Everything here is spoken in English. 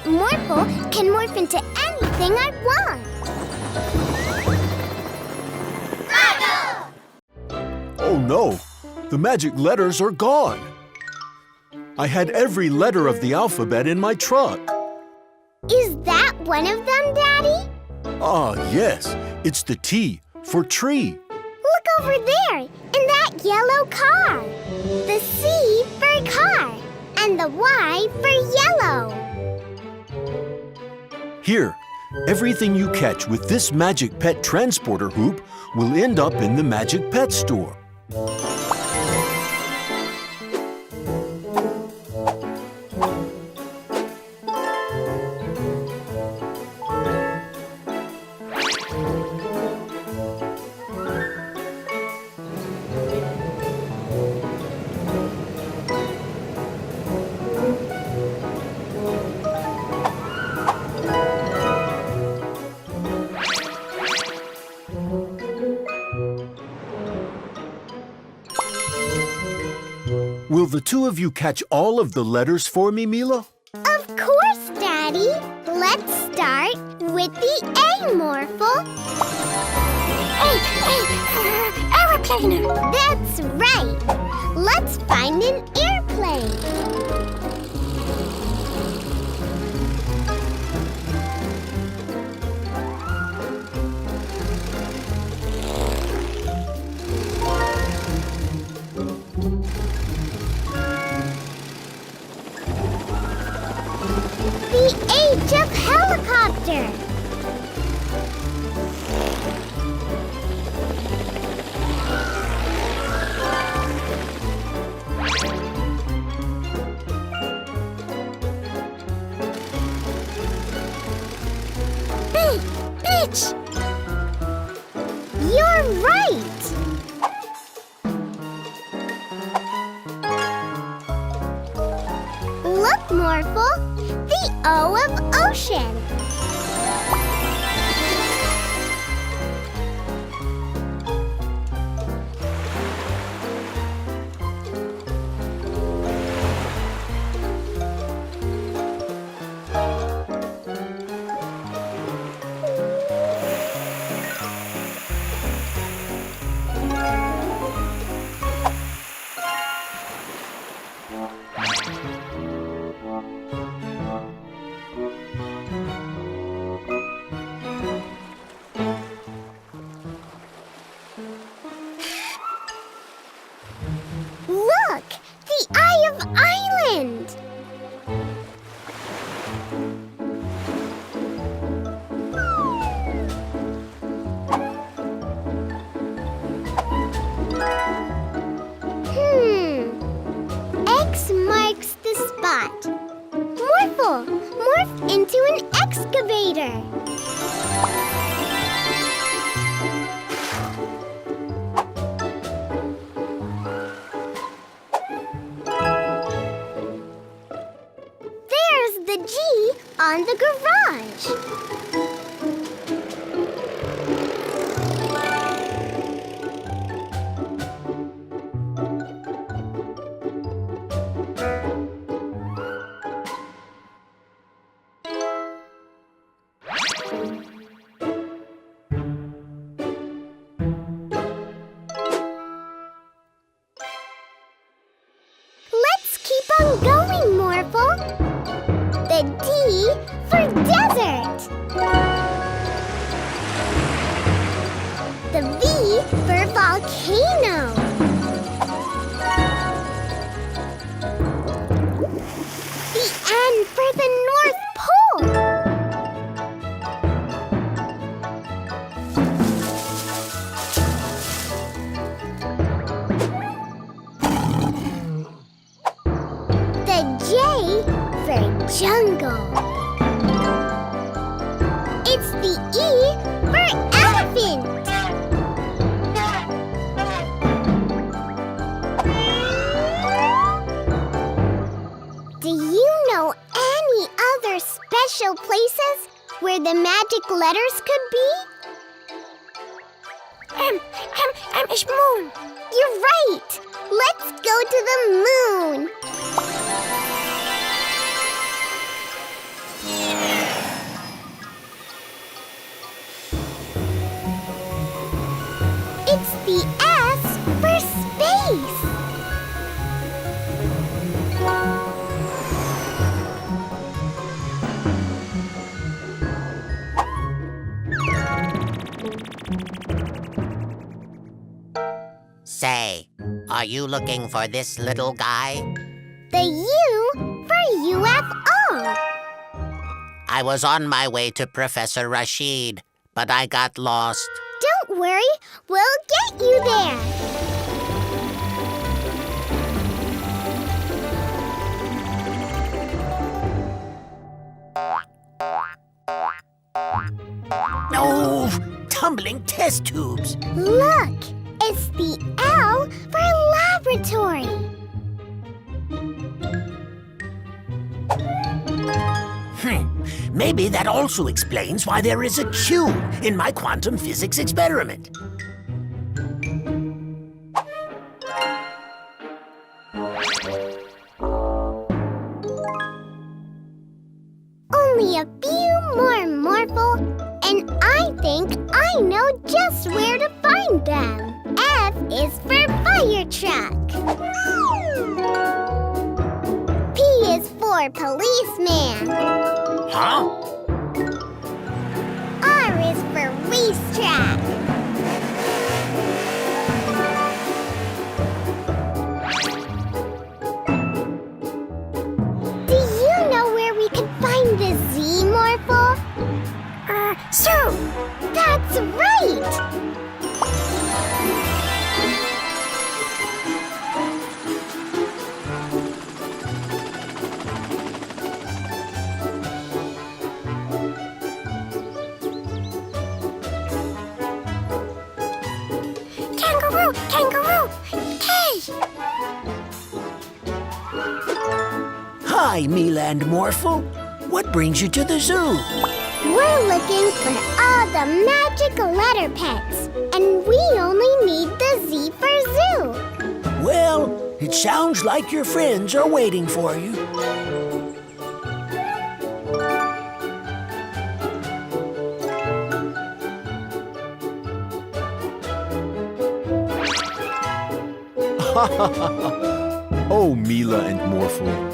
Morphle can morph into anything I want. MyGo! Oh no! The magic letters are gone! I had every letter of the alphabet in my truck. Is that one of them, Daddy? Ah, yes. It's the T for tree. Look over there, in that yellow car. The C for car, and the Y for yellow. Here, everything you catch with this magic pet transporter hoop will end up in the magic pet store. Will the two of you catch all of the letters for me, Mila? Of course, Daddy. Let's start with the A, Morphle. Aeroplane. That's right. Let's find an airplane. The H of helicopter. Bitch! You're right! Look, Morphle, the O of ocean. Look! The Eye of Island! X marks the spot. Morphle, morph into an excavator. There's the G on the garage. Let's keep on going, Morphle. The D for desert. The V for volcano. The N for the North Pole. The J for jungle. It's the E for elephant. Do you know any other special places where the magic letters could be? It's moon. You're right. Let's go to the moon. Are you looking for this little guy? The U for UFO. I was on my way to Professor Rashid, but I got lost. Don't worry, we'll get you there. Oh, tumbling test tubes. Look, it's the L for laboratory. Maybe that also explains why there is a Q in my quantum physics experiment. Only a few more Morphle, and I think I know just where to find them. F is for fire truck. P is for policeman. Huh? R is for racetrack. Do you know where we can find the Z, Morphle? Sure. That's right. Kangaroo, kangaroo. Hey. Hi, Mila and Morphle. What brings you to the zoo? We're looking for all the magic letter pets, and we only need the Z for zoo. Well, it sounds like your friends are waiting for you. Oh, Mila and Morphle.